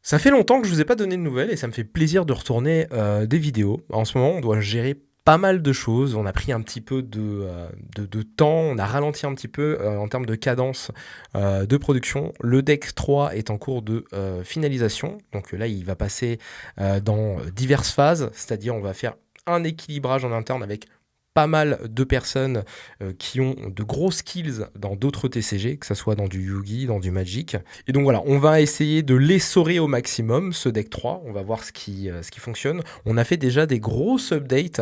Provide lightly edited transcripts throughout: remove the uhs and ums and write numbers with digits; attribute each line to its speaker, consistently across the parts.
Speaker 1: Ça fait longtemps que je vous ai pas donné de nouvelles et ça me fait plaisir de retourner des vidéos. En ce moment, on doit gérer pas mal de choses. On a pris un petit peu de temps, on a ralenti un petit peu en termes de cadence de production. Le deck 3 est en cours de finalisation. Donc là, il va passer dans diverses phases, c'est-à-dire on va faire un équilibrage en interne avec pas mal de personnes qui ont de gros skills dans d'autres TCG, que ce soit dans du Yugi, dans du Magic. Et donc voilà, on va essayer de l'essorer au maximum, ce deck 3. On va voir ce qui fonctionne. On a fait déjà des grosses updates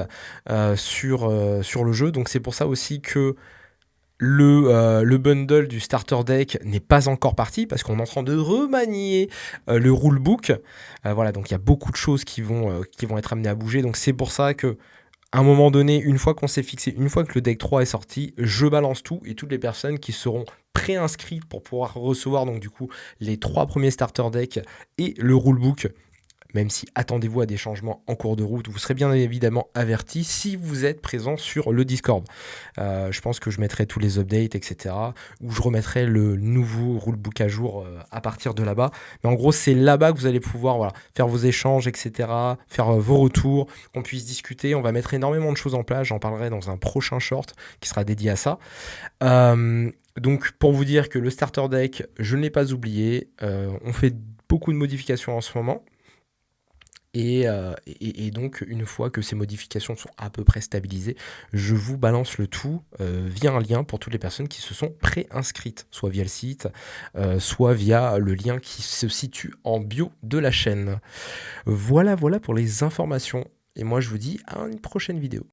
Speaker 1: sur le jeu, donc c'est pour ça aussi que le bundle du starter deck n'est pas encore parti parce qu'on est en train de remanier le rulebook. Voilà, donc il y a beaucoup de choses qui vont être amenées à bouger. Donc c'est pour ça que à un moment donné, une fois qu'on s'est fixé, une fois que le deck 3 est sorti, je balance tout et toutes les personnes qui seront préinscrites pour pouvoir recevoir donc du coup les 3 premiers starter decks et le rulebook, même si attendez-vous à des changements en cours de route, vous serez bien évidemment averti si vous êtes présent sur le Discord. Je pense que je mettrai tous les updates, etc. Ou je remettrai le nouveau rulebook à jour à partir de là-bas. Mais en gros, c'est là-bas que vous allez pouvoir voilà, faire vos échanges, etc. Faire vos retours, qu'on puisse discuter. On va mettre énormément de choses en place. J'en parlerai dans un prochain short qui sera dédié à ça. Donc pour vous dire que le starter deck, je ne l'ai pas oublié. On fait beaucoup de modifications en ce moment. Et donc, une fois que ces modifications sont à peu près stabilisées, je vous balance le tout via un lien pour toutes les personnes qui se sont pré-inscrites, soit via le site, soit via le lien qui se situe en bio de la chaîne. Voilà pour les informations. Et moi, je vous dis à une prochaine vidéo.